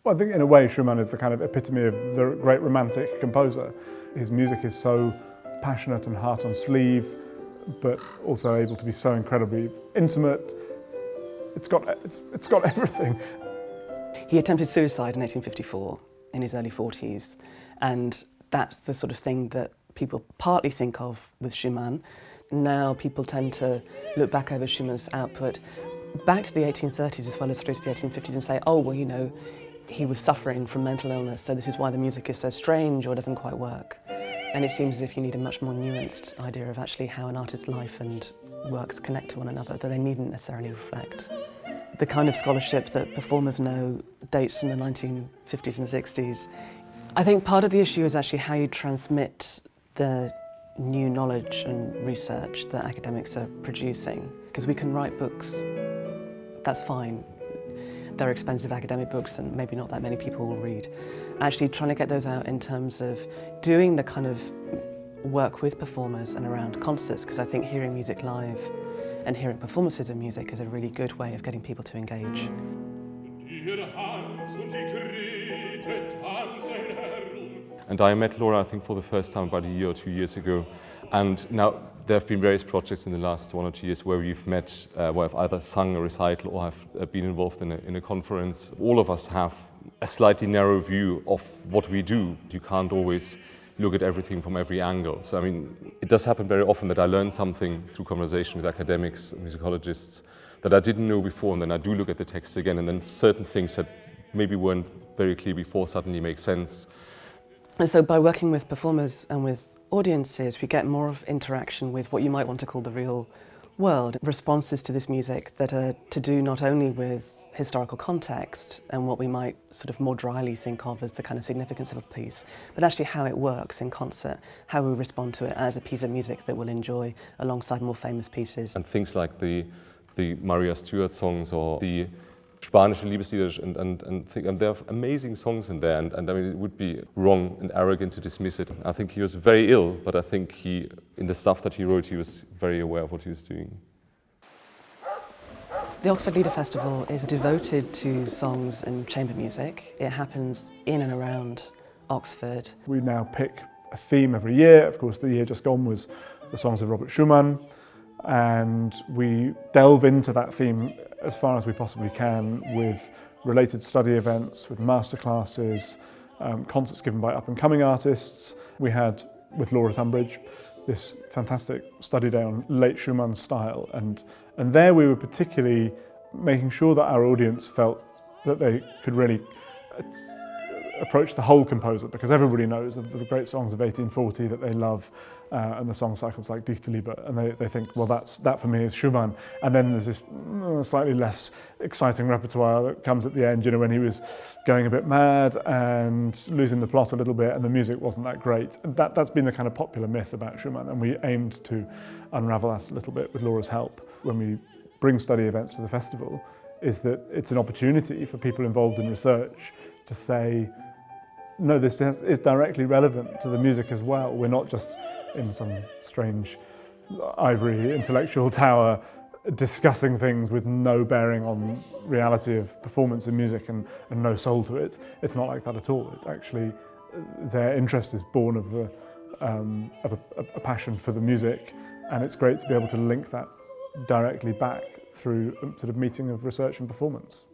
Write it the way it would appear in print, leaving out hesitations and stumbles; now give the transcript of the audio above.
Well, I think in a way Schumann is the kind of epitome of the great romantic composer. His music is so passionate and heart on sleeve, but also able to be so incredibly intimate. It's got everything. He attempted suicide in 1854, in his early 40s, and that's the sort of thing that people partly think of with Schumann. Now people tend to look back over Schumann's output back to the 1830s as well as through to the 1850s and say, oh, well, you know, he was suffering from mental illness, so this is why the music is so strange or doesn't quite work. And it seems as if you need a much more nuanced idea of actually how an artist's life and works connect to one another, that they needn't necessarily reflect. The kind of scholarship that performers know dates from the 1950s and 60s. I think part of the issue is actually how you transmit the new knowledge and research that academics are producing. Because we can write books, that's fine. They're expensive academic books and maybe not that many people will read. Actually trying to get those out in terms of doing the kind of work with performers and around concerts, because I think hearing music live and hearing performances of music is a really good way of getting people to engage. And I met Laura, I think, for the first time about a year or 2 years ago. And now there have been various projects in the last 1 or 2 years where we've met, where I've either sung a recital or have been involved in a conference. All of us have a slightly narrow view of what we do. You can't always look at everything from every angle. So I mean, it does happen very often that I learn something through conversation with academics, musicologists, that I didn't know before, and then I do look at the text again, and then certain things that maybe weren't very clear before suddenly make sense. And so by working with performers and with audiences, we get more of interaction with what you might want to call the real world. Responses to this music that are to do not only with historical context and what we might sort of more dryly think of as the kind of significance of a piece, but actually how it works in concert, how we respond to it as a piece of music that we'll enjoy alongside more famous pieces. And things like the Maria Stuart songs or the Spanische Liebeslieder and there are amazing songs in there, and I mean it would be wrong and arrogant to dismiss it. I think he was very ill, but I think in the stuff that he wrote, he was very aware of what he was doing. The Oxford Lieder Festival is devoted to songs and chamber music. It happens in and around Oxford. We now pick a theme every year. Of course, the year just gone was the songs of Robert Schumann, and we delve into that theme as far as we possibly can with related study events, with masterclasses, concerts given by up-and-coming artists. We had, with Laura Tunbridge, this fantastic study day on late Schumann style, and there we were particularly making sure that our audience felt that they could really approach the whole composer, because everybody knows of the great songs of 1840 that they love, and the song cycles like Dichterliebe, and they think, well, that for me is Schumann. And then there's this slightly less exciting repertoire that comes at the end, you know, when he was going a bit mad and losing the plot a little bit and the music wasn't that great. That's been the kind of popular myth about Schumann, and we aimed to unravel that a little bit with Laura's help. When we bring study events to the festival, is that it's an opportunity for people involved in research to say, no, this is directly relevant to the music as well. We're not just in some strange ivory intellectual tower discussing things with no bearing on reality of performance in music and no soul to it. It's not like that at all. It's actually, their interest is born of a passion for the music, and it's great to be able to link that directly back through a sort of meeting of research and performance.